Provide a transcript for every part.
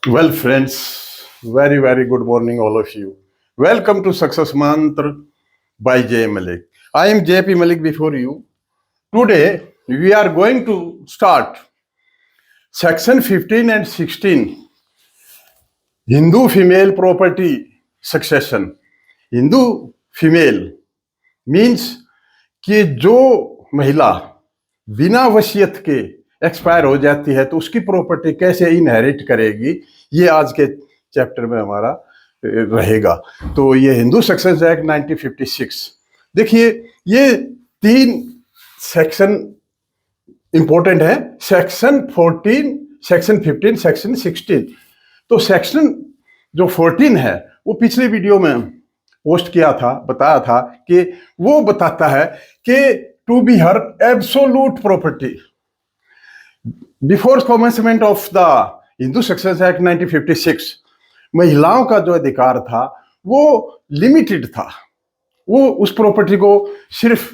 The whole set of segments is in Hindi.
Well, friends, very good morning, all of you. Welcome to Success Mantra by J. Malik. I am JP Malik before you. Today, we are going to start section 15 and 16 Hindu female property succession. Hindu female means कि जो महिला बिना वसीयत के एक्सपायर हो जाती है तो उसकी प्रॉपर्टी कैसे इनहेरिट करेगी, ये आज के चैप्टर में हमारा रहेगा। तो ये हिंदू सक्सेस एक्ट 1956, देखिए ये 3 सेक्शन इंपॉर्टेंट है, सेक्शन 14, सेक्शन 15, सेक्शन 16। तो सेक्शन जो 14 है वो पिछले वीडियो में पोस्ट किया था, बताया था कि वो बताता है कि to be her absolute property before commencement of the Hindu success act 1956 महिलाओं का जो अधिकार था वो लिमिटेड था। वो उस प्रॉपर्टी को सिर्फ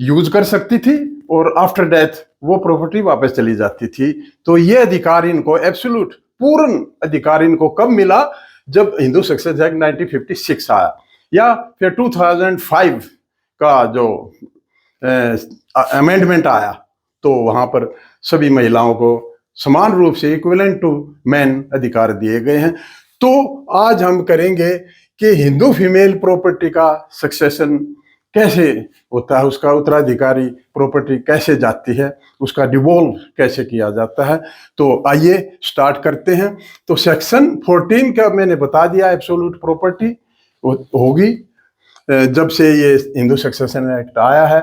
यूज कर सकती थी और आफ्टर डेथ वो प्रॉपर्टी वापस चली जाती थी। तो ये अधिकार इनको एब्सोल्यूट पूर्ण अधिकार इनको कब मिला? जब हिंदू सक्सेस एक्ट 1956 आया, या फिर 2005 का जो अमेंडमेंट आया तो वहां पर सभी महिलाओं को समान रूप से इक्विवेलेंट टू मैन अधिकार दिए गए हैं। तो आज हम करेंगे कि हिंदू फीमेल प्रॉपर्टी का सक्सेशन कैसे होता है, उसका उत्तराधिकारी प्रॉपर्टी कैसे जाती है, उसका डिवोल्व कैसे किया जाता है। तो आइए स्टार्ट करते हैं। तो सेक्शन 14 का मैंने बता दिया, एब्सोल्यूट प्रॉपर्टी होगी जब से ये हिंदू सक्सेशन एक्ट आया है।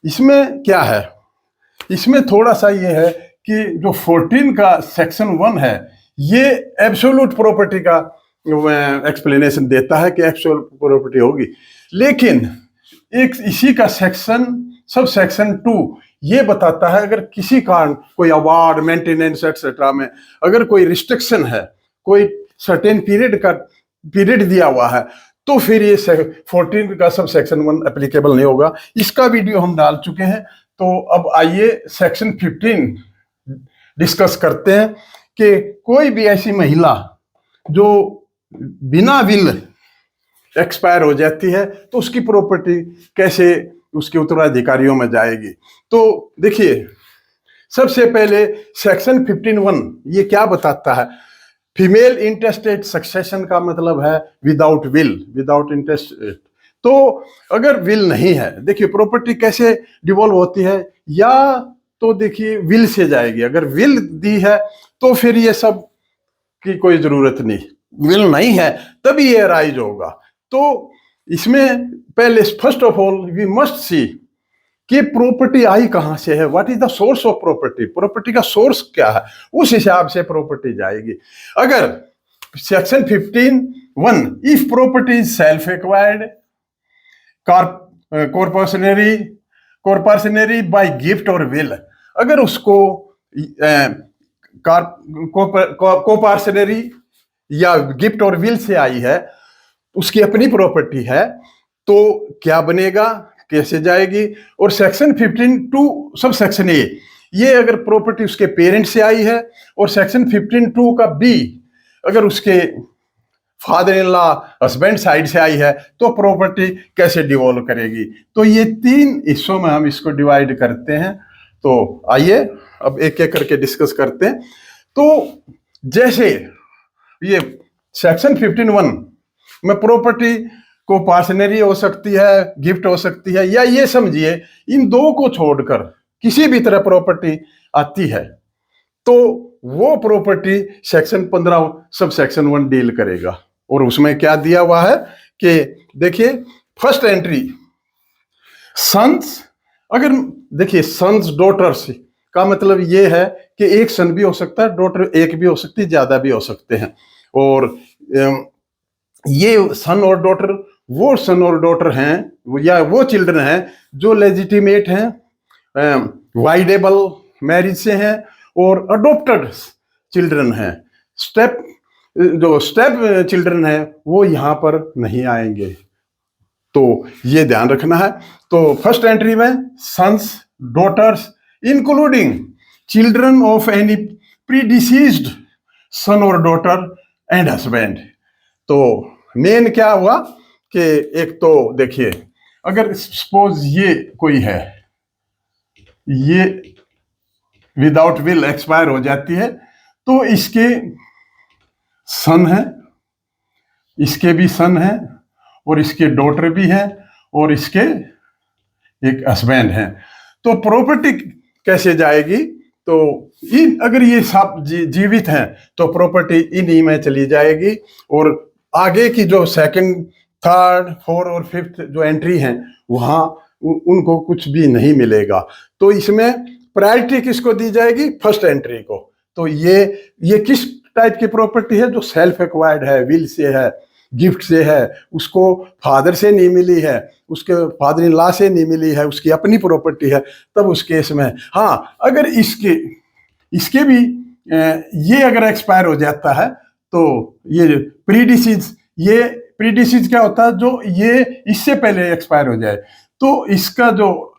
इसमें क्या है, इसमें थोड़ा सा ये है कि जो 14 का सेक्शन 1 है ये एब्सोल्यूट प्रॉपर्टी का एक्सप्लेनेशन देता है कि एब्सोल्यूट प्रॉपर्टी होगी, लेकिन एक इसी का सेक्शन सब सेक्शन 2 ये बताता है अगर किसी कारण कोई अवार्ड, मेंटेनेंस एक्सेट्रा में अगर कोई रिस्ट्रिक्शन है, कोई सर्टेन पीरियड दिया हुआ है, तो फिर ये 14 का सब सेक्शन 1 एप्लीकेबल नहीं होगा। इसका वीडियो हम डाल चुके हैं। तो अब आइए सेक्शन 15 डिस्कस करते हैं कि कोई भी ऐसी महिला जो बिना विल एक्सपायर हो जाती है तो उसकी प्रॉपर्टी कैसे उसके उत्तराधिकारियों में जाएगी। तो देखिए सबसे पहले सेक्शन 15(1) ये क्या बताता है? फीमेल इंटेस्टेट सक्सेशन का मतलब है विदाउट विल, विदाउट इंटेस्टेट। तो अगर विल नहीं है, देखिए प्रॉपर्टी कैसे डिवॉल्व होती है, या तो देखिए विल से जाएगी। अगर विल दी है तो फिर ये सब की कोई जरूरत नहीं, विल नहीं है तभी ये राइज होगा। तो इसमें पहले first of all we must see कि प्रॉपर्टी आई कहां से है, what is the source of property, property का सोर्स क्या है, उस हिसाब से प्रॉपर्टी जाएगी। अगर section 15(1) if property is self acquired coparcenary by gift or will, अगर उसको कॉर्पोरेशनरी या गिफ्ट और विल से आई है, उसकी अपनी प्रॉपर्टी है, तो क्या बनेगा, कैसे जाएगी? और सेक्शन 15(2) सब सेक्शन ए, ये अगर प्रॉपर्टी उसके पेरेंट से आई है, और सेक्शन 15(2) का बी अगर उसके father in law husband side से आई है तो प्रॉपर्टी कैसे डिवॉल्व करेगी। तो ये 3 हिस्सों में हम इसको डिवाइड करते हैं। तो आइए अब एक एक करके डिस्कस करते हैं। तो जैसे ये सेक्शन 15(1) में प्रॉपर्टी को पार्सनरी हो सकती है, गिफ्ट हो सकती है, या ये समझिए इन दो को छोड़कर किसी भी तरह प्रॉपर्टी आती है तो वो property section 15 sub section 1 deal करेगा। और उसमें क्या दिया हुआ है कि देखिए फर्स्ट एंट्री सन्स, अगर देखिए सन्स डॉटर्स का मतलब ये है कि एक सन भी हो सकता है, डॉटर एक भी हो सकती है, ज्यादा भी हो सकते हैं। और ये सन और डॉटर वो सन और डॉटर हैं या वो चिल्ड्रन हैं जो लेजिटिमेट हैं, वाइडेबल मैरिज से हैं, और अडोप्टेड चिल्ड्रन हैं। जो स्टेप चिल्ड्रन है वो यहाँ पर नहीं आएंगे, तो ये ध्यान रखना है। तो फर्स्ट एंट्री में sons, daughters including children of any predeceased son or daughter and husband. तो मेन क्या हुआ कि एक तो देखिए, अगर सपोज ये कोई है, ये विदाउट विल एक्सपायर हो जाती है, तो इसके सन है, इसके भी सन है, और इसके डॉटर भी है, और इसके एक हस्बैंड है। तो प्रॉपर्टी कैसे जाएगी? तो इन अगर ये सब जीवित हैं तो प्रॉपर्टी इन्हीं में चली जाएगी, और आगे की जो सेकंड, थर्ड, फोर्थ और फिफ्थ जो एंट्री हैं वहाँ उनको कुछ भी नहीं मिलेगा। तो इसमें प्रायोरिटी किसको दी जाएगी? फर्स्ट एंट्री को। तो ये किस टाइप की प्रॉपर्टी है? जो सेल्फ एक्वायर्ड है, विल से है, गिफ्ट से है, उसको फादर से नहीं मिली है, उसके फादर इन लॉ से नहीं मिली है, उसकी अपनी प्रॉपर्टी है, तब उस केस में हाँ, अगर इसके भी ये अगर एक्सपायर हो जाता है तो ये प्रीडिसीज क्या होता है? जो ये इससे पहले एक्सपायर हो जाए, तो इसका जो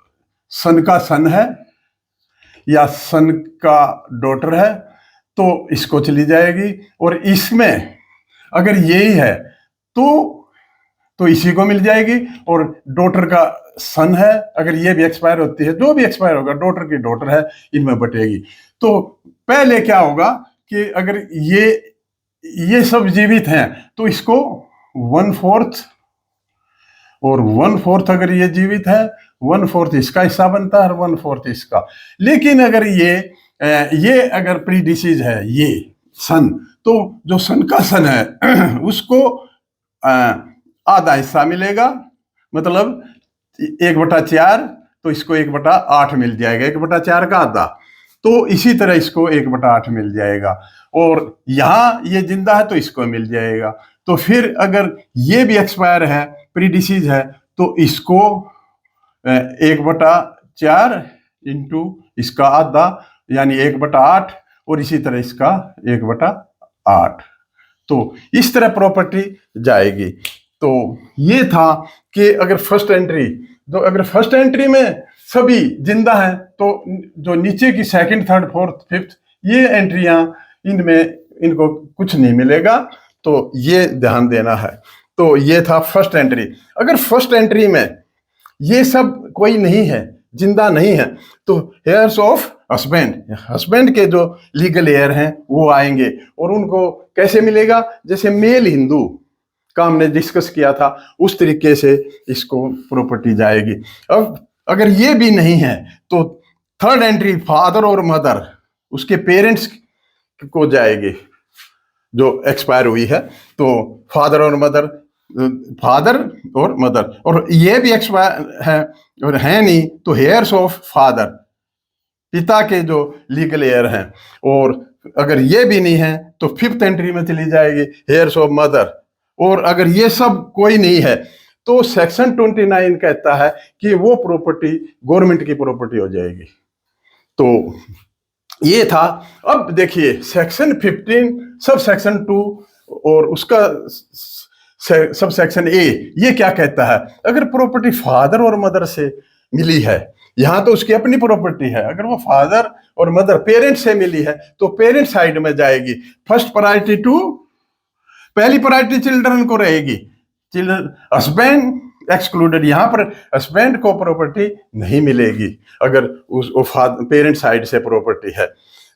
सन का सन है या सन का डॉटर है तो इसको चली जाएगी, और इसमें अगर यही है तो इसी को मिल जाएगी, और डॉटर का सन है, अगर ये भी एक्सपायर होती है, जो भी एक्सपायर होगा, डॉटर की डॉटर है, इनमें बटेगी। तो पहले क्या होगा कि अगर ये सब जीवित हैं तो इसको 1/4, और 1/4 अगर ये जीवित है, 1/4 इसका हिस्सा बनता है और 1/4 इसका। लेकिन अगर ये अगर प्री डिसीज है, ये सन, तो जो सन का सन है उसको आधा हिस्सा मिलेगा, मतलब 1/4, तो इसको 1/8 मिल जाएगा, 1/4 का आधा। तो इसी तरह इसको 1/8 मिल जाएगा, और यहाँ ये जिंदा है तो इसको मिल जाएगा। तो फिर अगर ये भी एक्सपायर है, प्री डिसीज है, तो इसको 1/4 इंटू इसका आधा, यानी 1/8, और इसी तरह इसका 1/8। तो इस तरह प्रॉपर्टी जाएगी। तो ये था कि अगर फर्स्ट एंट्री में सभी जिंदा हैं तो जो नीचे की सेकंड, थर्ड, फोर्थ, फिफ्थ ये एंट्रियां, इनको कुछ नहीं मिलेगा। तो ये ध्यान देना है। तो ये था फर्स्ट एंट्री। अगर फर्स्ट एंट्री में ये सब कोई नहीं है, जिंदा नहीं है, तो हेयर्स ऑफ हस्बैंड के जो लीगल हेयर हैं वो आएंगे, और उनको कैसे मिलेगा? जैसे मेल हिंदू का हमने डिस्कस किया था, उस तरीके से इसको प्रॉपर्टी जाएगी। अब अगर ये भी नहीं है तो थर्ड एंट्री फादर और मदर, उसके पेरेंट्स को जाएगी जो एक्सपायर हुई है। तो फादर और मदर, और ये भी एक्सपायर है और है नहीं, तो हेयर्स ऑफ फादर, पिता के जो लीगल हेयर हैं। और अगर ये भी नहीं है तो फिफ्थ एंट्री में चली जाएगी, हेयर्स ऑफ मदर। और अगर ये सब कोई नहीं है तो सेक्शन 29 कहता है कि वो प्रॉपर्टी गवर्नमेंट की प्रॉपर्टी हो जाएगी। तो ये था। अब देखिए सेक्शन 15 सब सेक्शन 2 और उसका सब सेक्शन ए, ये क्या कहता है? अगर प्रॉपर्टी फादर और मदर से मिली है, यहां तो उसकी अपनी प्रॉपर्टी है, अगर वो फादर और मदर पेरेंट से मिली है तो पेरेंट साइड में जाएगी। फर्स्ट प्रायोरिटी टू, पहली प्रायोरिटी चिल्ड्रन को रहेगी, चिल्ड्रन, हस्बैंड एक्सक्लूडेड, यहां पर हस्बैंड को प्रॉपर्टी नहीं मिलेगी अगर उस पेरेंट साइड से प्रॉपर्टी है।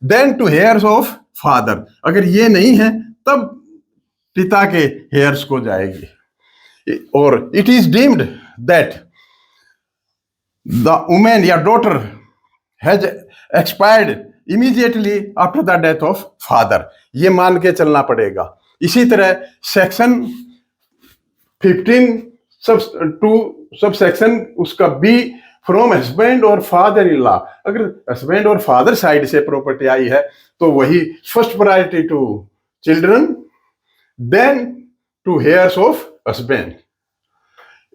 Then to heirs of father, अगर ये नहीं है तब पिता के हेयर्स को जाएगी। और it is deemed that the women या daughter has expired immediately after the death of father, ये मान के चलना पड़ेगा। इसी तरह सेक्शन 15 सब सेक्शन उसका बी, फ्रॉम हस्बैंड और फादर इन लॉ, अगर हस्बैंड और फादर साइड से प्रॉपर्टी आई है तो वही first priority to children, then to heirs of husband.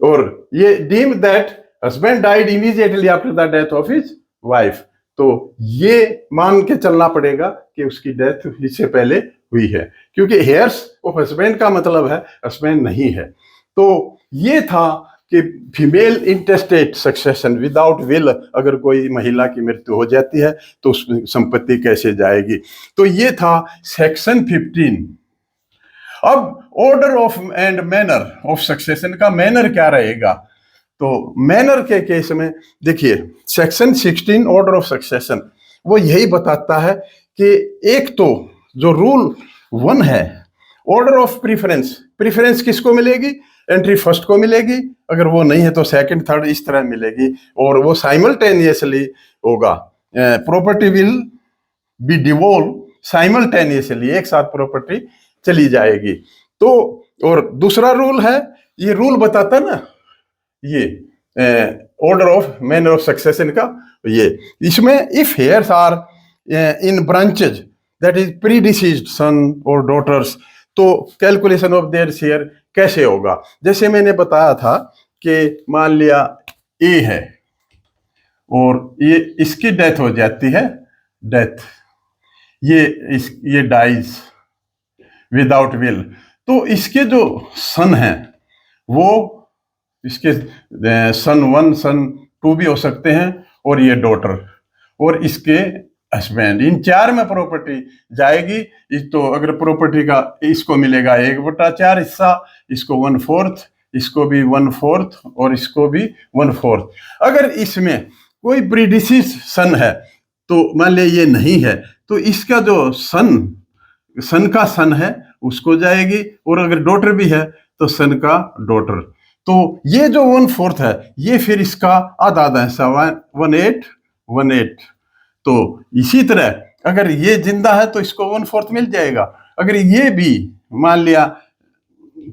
और ये deem that husband died immediately after the death of his wife, तो ये मान के चलना पड़ेगा कि उसकी डेथ इससे पहले हुई है, क्योंकि हेयर्स ऑफ हस्बैंड का मतलब है हस्बैंड नहीं है। तो ये था कि फीमेल इंटेस्टेट सक्सेशन विदाउट विल, अगर कोई महिला की मृत्यु हो जाती है तो उस संपत्ति कैसे जाएगी। तो ये था सेक्शन 15। अब order of and manner of succession का मैनर क्या रहेगा, तो मैनर के केस में देखिए सेक्शन 16 ऑर्डर ऑफ सक्सेशन वो यही बताता है कि एक तो जो रूल 1 है ऑर्डर ऑफ प्रीफरेंस, प्रीफरेंस किसको मिलेगी, एंट्री फर्स्ट को मिलेगी, अगर वो नहीं है तो सेकंड थर्ड इस तरह मिलेगी, और वो साइमल्टेनियसली होगा। प्रॉपर्टी विल बी डिवोल्व साइमल्टेनियसली, एक साथ प्रॉपर्टी चली जाएगी। तो और दूसरा रूल है, ये रूल बताता ना, ये order of manner of succession का, ये इसमें if heirs are in branches that is predeceased son or daughters, तो कैलकुलेशन ऑफ देयर शेयर कैसे होगा। जैसे मैंने बताया था कि मान लिया ए है और ये इसकी डेथ हो जाती है, डेथ, ये डाइज विदाउट विल, तो इसके जो सन हैं वो इसके सन 1 सन 2 भी हो सकते हैं, और ये डॉटर और इसके हस्बैंड, इन 4 में प्रॉपर्टी जाएगी। तो अगर प्रॉपर्टी का इसको मिलेगा 1/4 हिस्सा, इसको 1/4, इसको भी 1/4 और इसको भी 1/4। अगर इसमें कोई प्रीडिसीज सन है तो मान लिया ये नहीं है, तो इसका जो सन का सन है उसको जाएगी, और अगर डॉटर भी है तो सन का डॉटर। तो ये जो 1/4 है ये फिर इसका आधा हिस्सा 1/8। तो इसी तरह अगर ये जिंदा है तो इसको 1/4 मिल जाएगा, अगर ये भी मान लिया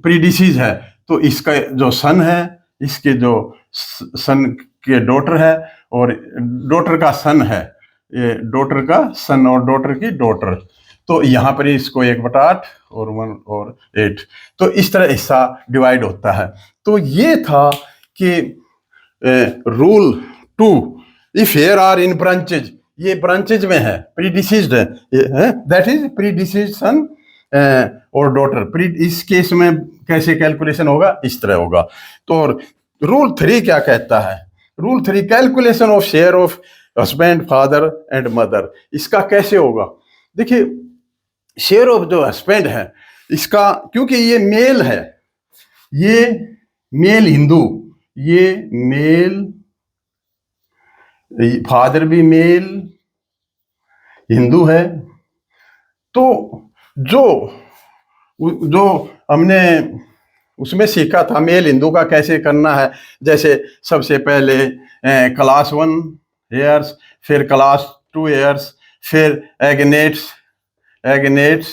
प्रीडिसीज है तो इसका जो सन है, इसके जो सन के डॉटर है और डॉटर का सन है, ये डॉटर का सन और डॉटर की डॉटर, तो यहाँ पर इसको 1/8 और 1 और 8, तो इस तरह हिस्सा डिवाइड होता है। तो ये था कि rule 2 if heir are in branches, ये ब्रांचेज में है, प्रीडिसीज्ड है, that is प्रीडिसीज्ड son or daughter. इस केस में कैसे कैलकुलेशन होगा, इस तरह होगा। तो रूल 3 क्या कहता है, rule 3 calculation of share of husband father and mother, इसका कैसे होगा। देखिए शेयर ऑफ जो हस्बैंड है इसका, क्योंकि ये मेल है, ये मेल हिंदू, ये मेल, फादर भी मेल हिंदू है, तो जो हमने उसमें सीखा था मेल हिंदू का कैसे करना है, जैसे सबसे पहले क्लास 1 हेयर्स, फिर क्लास 2 हेयर्स, फिर एगनेट्स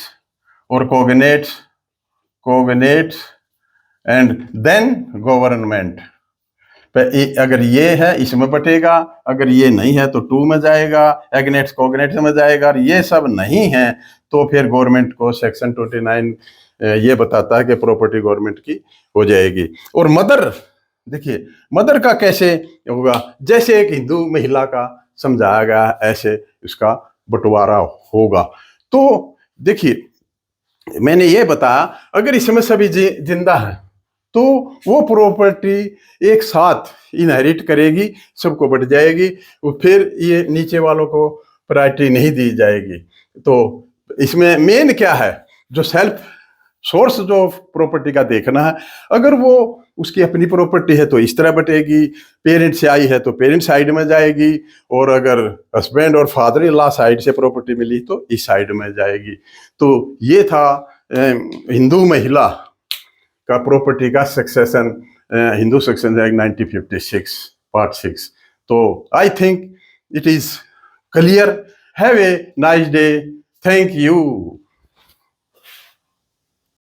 और कोगनेट्स एंड देन गवर्नमेंट। अगर ये है इसमें बटेगा, अगर ये नहीं है तो 2 में जाएगा, एगनेट्स कोगनेट्स में जाएगा, और ये सब नहीं है तो फिर गवर्नमेंट को सेक्शन 29 ये बताता है कि प्रॉपर्टी गवर्नमेंट की हो जाएगी। और मदर, देखिए मदर का कैसे होगा, जैसे एक हिंदू महिला का समझाया गया ऐसे उसका बंटवारा होगा। तो देखिए मैंने ये बताया अगर इसमें सभी जिंदा है तो वो प्रॉपर्टी एक साथ इनहेरिट करेगी, सबको बट जाएगी, फिर ये नीचे वालों को प्रायोरिटी नहीं दी जाएगी। तो इसमें मेन क्या है, जो सेल्फ सोर्स जो प्रॉपर्टी का देखना है, अगर वो उसकी अपनी प्रॉपर्टी है तो इस तरह बटेगी, पेरेंट से आई है तो पेरेंट साइड में जाएगी, और अगर हस्बैंड और फादर इन लॉ साइड से प्रॉपर्टी मिली तो इस साइड में जाएगी। तो ये था हिंदू महिला का प्रॉपर्टी का succession, Hindu succession act 1956 part 6। तो I think it is clear. Have a nice day, thank you.